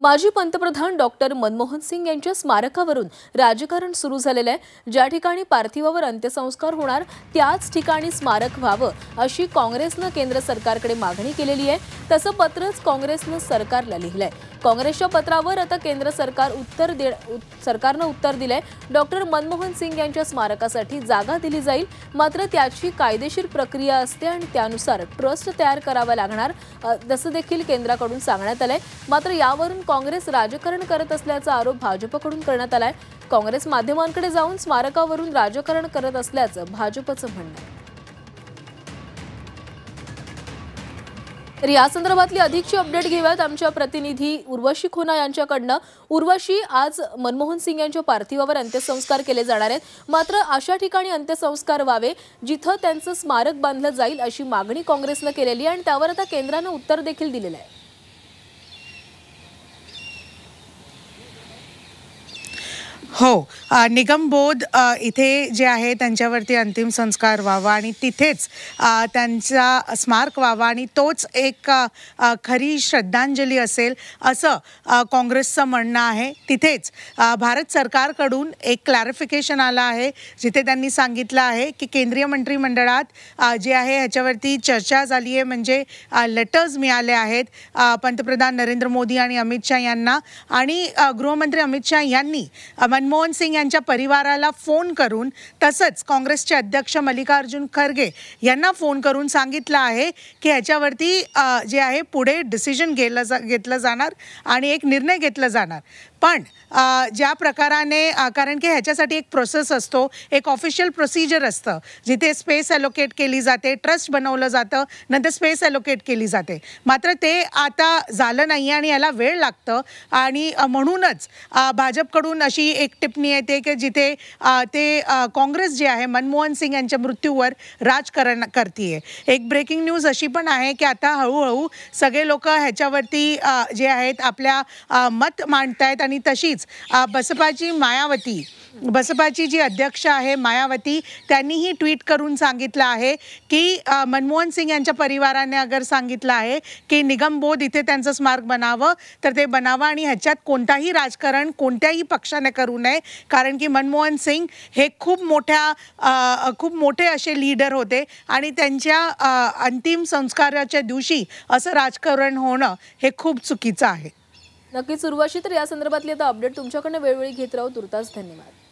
माजी पंतप्रधान डॉक्टर मनमोहन सिंग यांच्या स्मारकावरून राजकारण सुरू झालेलं आहे। ज्या ठिकाणी पार्थिवावर अंत्यसंस्कार होणार त्याच ठिकाणी स्मारक व्हावं अशी काँग्रेसनं केंद्र सरकारकडे मागणी केलेली आहे। तसं पत्रच काँग्रेसनं सरकारला लिहिलंय। काँग्रेसच्या पत्रावर आता केंद्र सरकारनं उत्तर दिलंय। डॉक्टर मनमोहन सिंग यांच्या स्मारकासाठी जागा दिली जाईल, मात्र त्याची कायदेशीर प्रक्रिया असते आणि त्यानुसार ट्रस्ट तयार करावा लागणार असं देखील केंद्राकडून सांगण्यात आलंय। मात्र यावरून काँग्रेस राजकारण करत असल्याचा आरोप भाजपकडून करण्यात आलाय। काँग्रेस माध्यमांकडे जाऊन स्मारकावरून राजकारण करत असल्याचं भाजपचं म्हणणं आहे। तर या संदर्भातली अधिकची अपडेट घेऊयात आमच्या प्रतिनिधी उर्वशी खोना यांच्याकडनं। उर्वशी, आज मनमोहन सिंग यांच्या पार्थिवावर अंत्यसंस्कार केले जाणार आहेत, मात्र अशा ठिकाणी अंत्यसंस्कार व्हावे जिथं त्यांचं स्मारक बांधलं जाईल अशी मागणी काँग्रेसनं केलेली आहे आणि त्यावर आता केंद्रानं उत्तर देखील दिलेलं आहे। हो, निगमबोध इथे जे आहे त्यांच्यावरती अंतिम संस्कार व्हावा आणि तिथेच त्यांचा स्मारक व्हावा आणि तोच एक खरी श्रद्धांजली असेल असं काँग्रेसचं म्हणणं आहे। तिथेच भारत सरकारकडून एक क्लॅरिफिकेशन आलं आहे, जिथे त्यांनी सांगितलं आहे की केंद्रीय मंत्रिमंडळात जे आहे ह्याच्यावरती चर्चा झाली आहे, म्हणजे लेटर्स मिळाले आहेत पंतप्रधान नरेंद्र मोदी आणि अमित शाह यांना, आणि गृहमंत्री अमित शाह यांनी मनमोहन सिंग यांच्या परिवाराला फोन करून, तसंच काँग्रेसचे अध्यक्ष मल्लिकार्जुन खरगे यांना फोन करून सांगितलं आहे की ह्याच्यावरती जे आहे पुढे डिसिजन घेतलं जाणार आणि एक निर्णय घेतला जाणार। पण ज्या प्रकाराने, कारण की ह्याच्यासाठी एक प्रोसेस असतो, एक ऑफिशियल प्रोसिजर असतं, जिथे स्पेस ॲलोकेट केली जाते, ट्रस्ट बनवलं जातं, नंतर स्पेस ॲलोकेट केली जाते, मात्र ते आता झालं नाही आणि याला वेळ लागतं। आणि म्हणूनच भाजपकडून अशी एक टिप्पणी येते की जिथे ते काँग्रेस जे आहे मनमोहन सिंग यांच्या मृत्यूवर राजकारण करतीये। एक ब्रेकिंग न्यूज अशी पण आहे की आता हळूहळू सगळे लोक ह्याच्यावरती जे आहेत आपल्या मत मांडतायत आणि तशीच बसपाची जी अध्यक्ष आहे मायावती, त्यांनीही ट्विट करून सांगितलं आहे की मनमोहन सिंग यांच्या परिवाराने अगर सांगितलं आहे की निगमबोध इथे त्यांचं स्मारक बनावं तर ते बनावं आणि ह्याच्यात कोणताही राजकारण कोणत्याही पक्षाने करू नये, कारण की मनमोहन सिंग हे खूप मोठे असे लीडर होते आणि त्यांच्या अंतिम संस्काराच्या दिवशी असं राजकारण होणं हे खूप चुकीचं आहे। नक्कीच उर्वशी, तर या संदर्भातली आता अपडेट तुमच्याकडनं वेळोवेळी घेत राहू। तुर्तास धन्यवाद।